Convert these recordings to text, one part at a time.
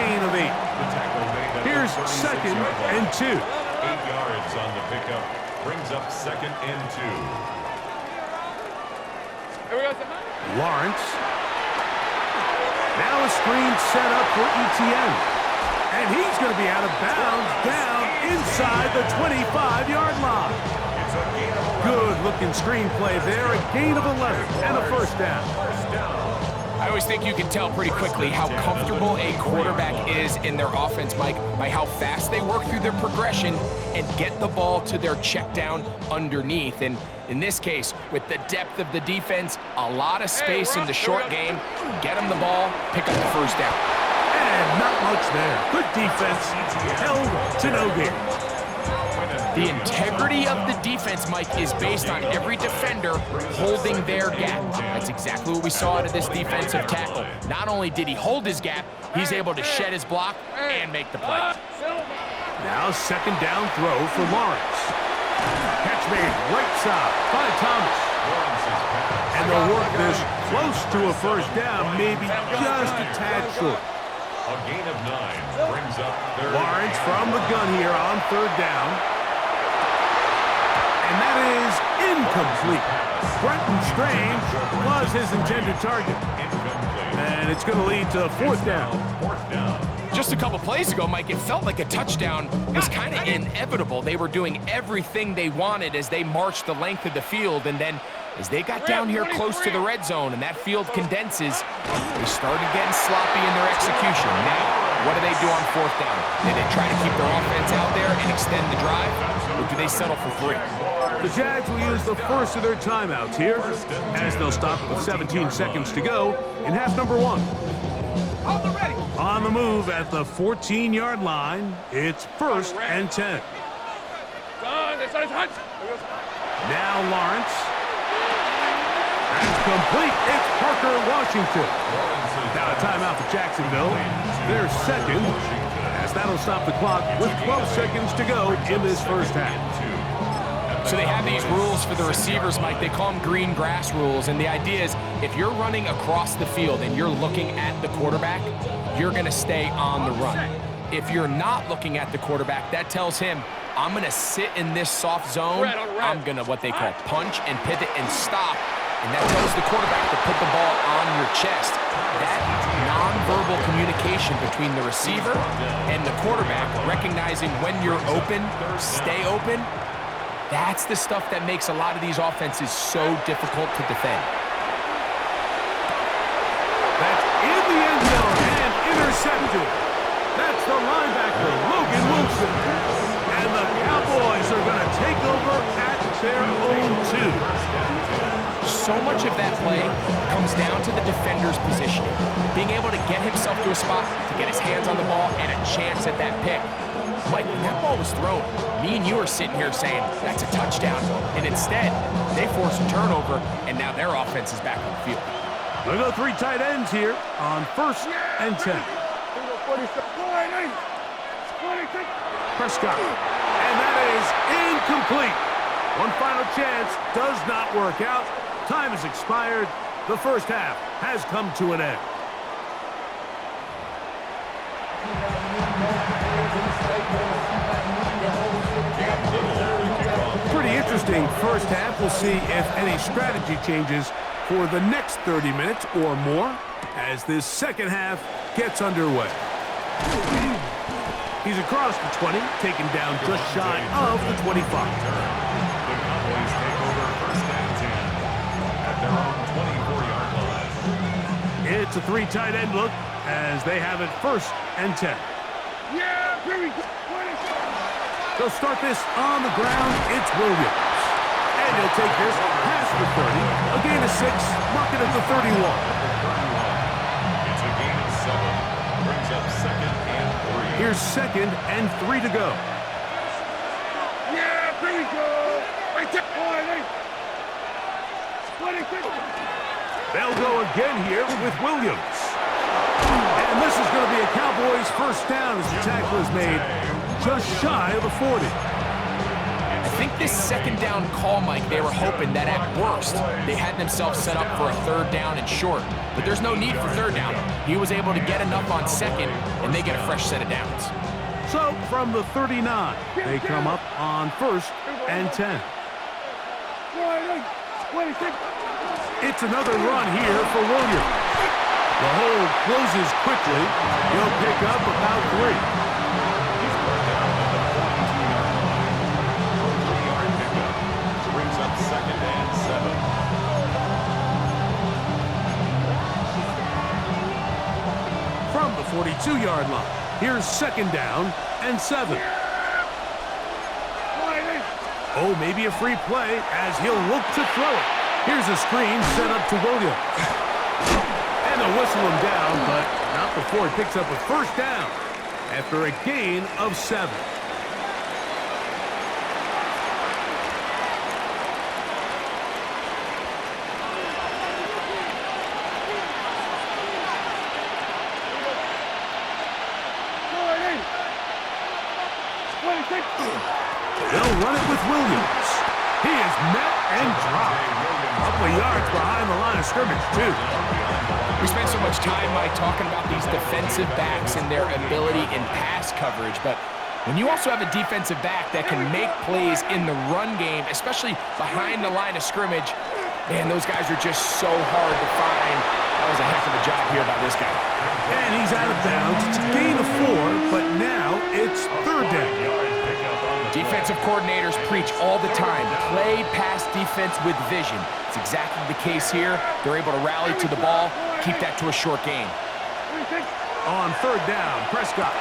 gain of 8. Here's 2nd and 2. 8 yards on the pickup. Brings up 2nd and 2. Lawrence. Now a screen set up for ETN. And he's going to be out of bounds down inside the 25-yard line. Good-looking screen play there. A gain of 11 and a first down. I always think you can tell pretty quickly how comfortable a quarterback is in their offense, Mike, by how fast they work through their progression and get the ball to their check down underneath. And in this case, with the depth of the defense, a lot of space in the short game, get them the ball, pick up the first down. And not much there. Good defense, held to no gain. The integrity of the defense, Mike, is based on every defender holding their gap. That's exactly what we saw out of this defensive tackle. Not only did he hold his gap, he's able to shed his block and make the play. Now 2nd down throw for Lawrence. Catch made right side by Thomas. And they'll work this close to a first down, maybe just a tad short. A gain of 9 brings up 3rd. Lawrence from the gun here on 3rd down. And that is incomplete. Brenton Strange was his intended target. And it's going to lead to 4th down. Just a couple plays ago, Mike, it felt like a touchdown was kind of inevitable. They were doing everything they wanted as they marched the length of the field. And then as they got down here close to the red zone and that field condenses, they started getting sloppy in their execution. Now, what do they do on 4th down? Do they try to keep their offense out there and extend the drive? Or do they settle for 3? The Jags will use the first of their timeouts here as they'll stop with 17 seconds to go in half number 1. On the move at the 14-yard line, it's 1st and 10. Now Lawrence. That's complete. It's Parker Washington. Now a timeout for Jacksonville. Their 2nd, as that'll stop the clock with 12 seconds to go in this first half. So they have these rules for the receivers, Mike. They call them green grass rules. And the idea is if you're running across the field and you're looking at the quarterback, you're going to stay on the run. If you're not looking at the quarterback, that tells him, I'm going to sit in this soft zone. I'm going to what they call punch and pivot and stop. And that tells the quarterback to put the ball on your chest. That nonverbal communication between the receiver and the quarterback, recognizing when you're open, stay open, that's the stuff that makes a lot of these offenses so difficult to defend. That's in the end zone and intercepted. That's the linebacker, Logan Wilson. And the Cowboys are going to take over at their own 2. So much of that play comes down to the defender's positioning. Being able to get himself to a spot, to get his hands on the ball, and a chance at that pick. Mike, when that ball was thrown, me and you are sitting here saying, that's a touchdown. And instead, they force a turnover, and now their offense is back on the field. We'll go 3 tight ends here on 1st and 10. Prescott. And that is incomplete. One final chance does not work out. Time has expired. The first half has come to an end. Pretty interesting first half. We'll see if any strategy changes for the next 30 minutes or more as this second half gets underway. He's across the 20, taken down just shy of the 25. The Cowboys take over 1st and 10 at their own 24-yard line. It's a 3 tight end look as they have it 1st and 10. Yeah, here we go. They'll start this on the ground. It's Williams. And he'll take this past the 30. A gain of 6, mark it at the 31. It's a gain of 7. Brings up 2nd and 3. Here's 2nd and 3 to go. Yeah, here we go. Right there. They'll go again here with Williams. And this is going to be a Cowboys first down as the tackle is made just shy of the 40. I think this second down call, Mike, they were hoping that at worst, they had themselves set up for a third down and short. But there's no need for third down. He was able to get enough on second, and they get a fresh set of downs. So from the 39, they come up on 1st and 10. It's another run here for Williams. The hole closes quickly. He'll pick up about 3. He's brought down at the 42-yard line. A 3-yard pickup brings up 2nd and 7. From the 42-yard line, here's 2nd down and 7. Oh, maybe a free play as he'll look to throw it. Here's a screen set up to Williams. And they'll whistle him down, but not before he picks up a 1st down after a gain of 7. They'll run it with Williams. He is met and dropped. A couple of yards behind the line of scrimmage, too. We spend so much time, Mike, talking about these defensive backs and their ability in pass coverage, but when you also have a defensive back that can make plays in the run game, especially behind the line of scrimmage, man, those guys are just so hard to find. That was a heck of a job here by this guy. And he's out of bounds. It's a gain of 4, but now it's 3rd down. Defensive coordinators preach all the time, play pass defense with vision. It's exactly the case here. They're able to rally to the ball, keep that to a short game. On 3rd down, Prescott.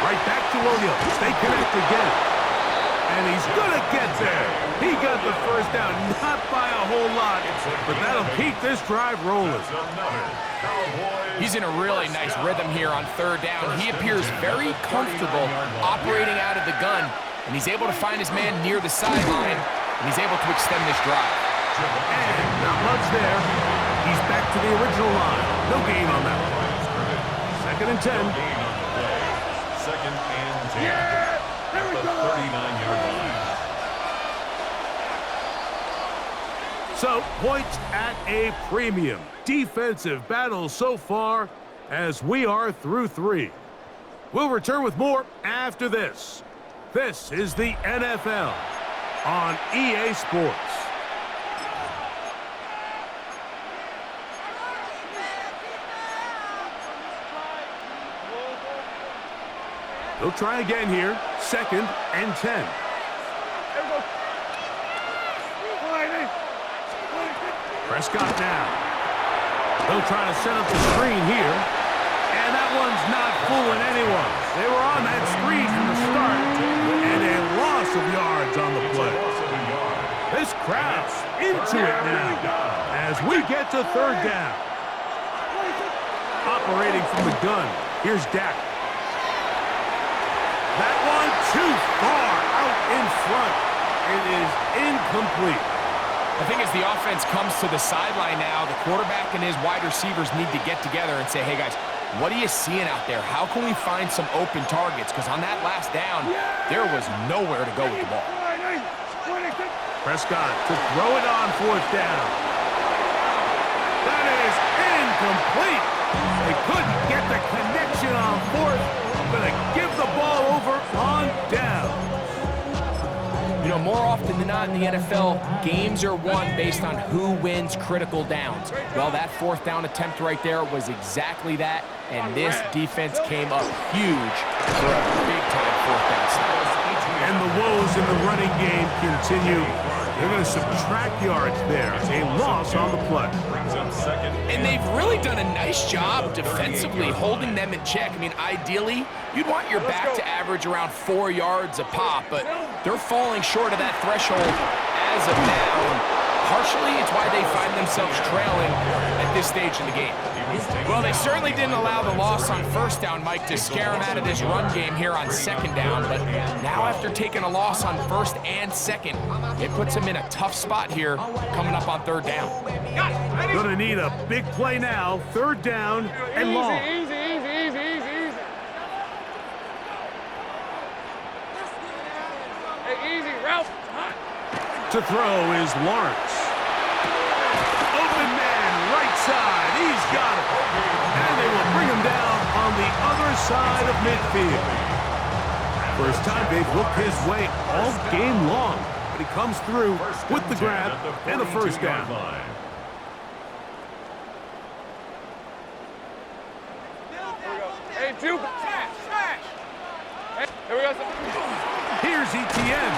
Right back to Williams. They connect again. And he's going to get there. He got the 1st down, not by a whole lot, but that'll keep this drive rolling. He's in a really nice rhythm here on 3rd down. He appears very comfortable operating out of the gun, and he's able to find his man near the sideline, and he's able to extend this drive. And not much there. He's back to the original line. No gain on that one. 2nd and 10. 2nd and 10. At the 39-yard line. So, points at a premium. Defensive battle so far as we are through 3. We'll return with more after this. This is the NFL on EA Sports. They'll try again here. 2nd and 10. Prescott now. They'll try to set up the screen here. And that one's not fooling anyone. They were on that screen from the start. And a loss of yards on the play. This crowd's into it now as we get to 3rd down. Operating from the gun. Here's Dak. That one too far out in front. It is incomplete. I think as the offense comes to the sideline now, the quarterback and his wide receivers need to get together and say, hey, guys, what are you seeing out there? How can we find some open targets? Because on that last down, there was nowhere to go with the ball. Prescott to throw it on 4th down. That is incomplete. They couldn't get the connection on 4th. Going to give the ball over on down. You know, more often than not in the NFL, games are won based on who wins critical downs. Well, that 4th down attempt right there was exactly that, and this defense came up huge for a big-time 4th down stop. And the woes in the running game continue. They're going to subtract yards there. A loss on the play. And they've really done a nice job defensively holding them in check. I mean, ideally, you'd want your back to average around 4 yards a pop, but they're falling short of that threshold as of now. And partially, it's why they find themselves trailing at this stage in the game. Well, they certainly didn't allow the loss on 1st down, Mike, to scare him out of this run game here on 2nd down. But now after taking a loss on 1st and 2nd, it puts him in a tough spot here coming up on 3rd down. Going to need a big play now. 3rd down and long. Easy. Hey, easy, Ralph. to throw is Lawrence. Open man, right side. He's got it. And they will bring him down on the other side of midfield. First time they've looked his way all game long. But he comes through with the grab and a first down. Hey, Juke. Smash. Hey, here we go. Here's Etienne.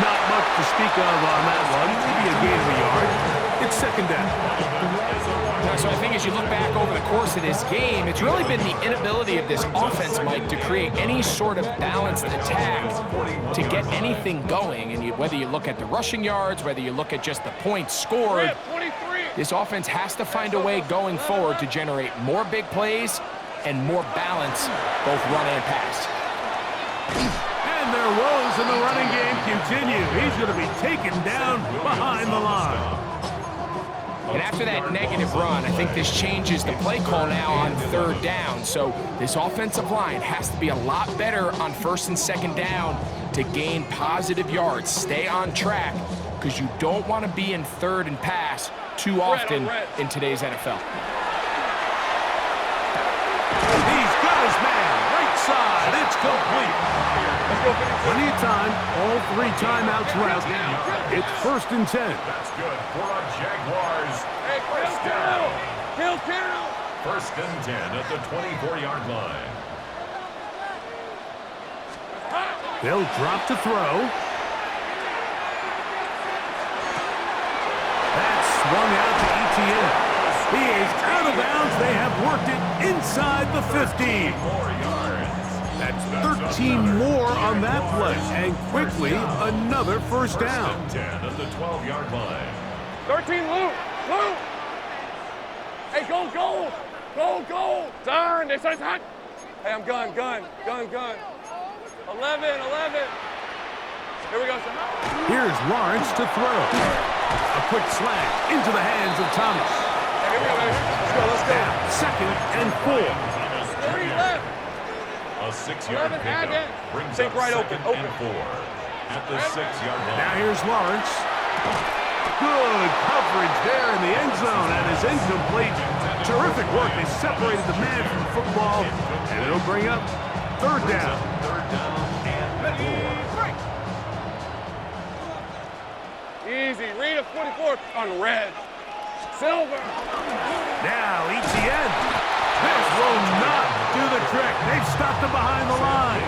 Not much to speak of on that one. Maybe a gain of a yard. It's second down. So I think as you look back over the course of this game, it's really been the inability of this offense, Mike, to create any sort of balanced attack to get anything going. And whether you look at the rushing yards, whether you look at just the points scored, this offense has to find a way going forward to generate more big plays and more balance, both run and pass. And their woes in the running game continue. He's going to be taken down behind the line. And after that negative run, I think this changes the play call now on third down. So this offensive line has to be a lot better on first and second down to gain positive yards. Stay on track, because you don't want to be in third and pass too often in today's NFL. He's got his man, right side, it's complete. Plenty of time, all 3 timeouts left. It's 1st and 10. That's good for a Jaguars. First down. Kill. 1st and 10 at the 24-yard line. They'll drop to throw. That's swung out to Etienne. He is out of bounds. They have worked it inside the 15. 4 yards. That's 13 more on that play. And quickly, another first down. 10 at the 12-yard line. 13, Lou. Hey, go. Turn. They say hot. Hey, I'm gun. 11. Here we go, son. Here's Lawrence to throw. A quick slant into the hands of Thomas. Hey, here we go, baby. Let's go. Now, 2nd and 4. 3 left. A 6-yard 11, add pickup that. brings Think up right 2nd open. and 4 at the 6-yard line. Now here's Lawrence. Good coverage there in the end zone, and is incomplete. Terrific work. They separated the man from the football, and it'll bring up 3rd down. 3rd down and 4. Easy. Read a 44 on red. Silver. Now Etienne. This will not do the trick. They've stopped him behind the line.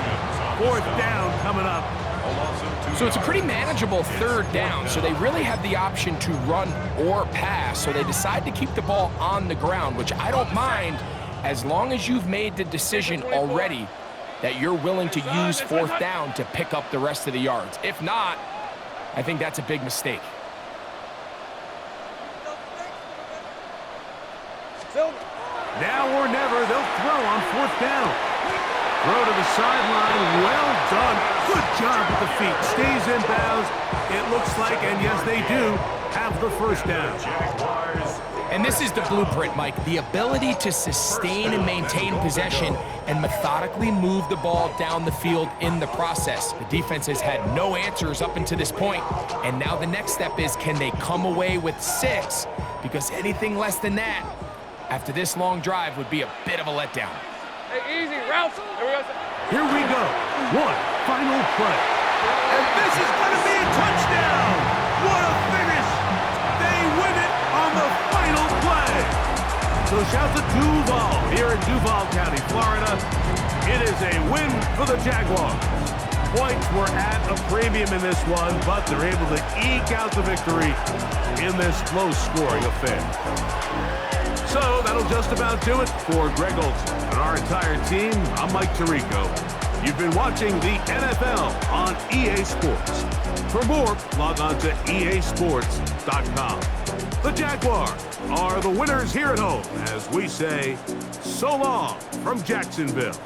4th down coming up. So it's a pretty manageable 3rd down, so they really have the option to run or pass, so they decide to keep the ball on the ground, which I don't mind as long as you've made the decision already that you're willing to use 4th down to pick up the rest of the yards. If not, I think that's a big mistake. Now or never, they'll throw on 4th down. Throw to the sideline, well done. Good job with the feet, stays in bounds. It looks like, and yes they do, have the first down. And this is the blueprint, Mike. The ability to sustain and maintain possession and methodically move the ball down the field in the process. The defense has had no answers up until this point, and now the next step is, can they come away with 6? Because anything less than that, after this long drive, would be a bit of a letdown. Hey, easy. Routes. Here we go. One final play. And this is going to be a touchdown. What a finish. They win it on the final play. So shout to Duval here in Duval County, Florida. It is a win for the Jaguars. Points were at a premium in this one, but they're able to eke out the victory in this low-scoring affair. So that'll just about do it for Greg Olson and our entire team. I'm Mike Tirico. You've been watching the NFL on EA Sports. For more, log on to easports.com. The Jaguars are the winners here at home as we say so long from Jacksonville.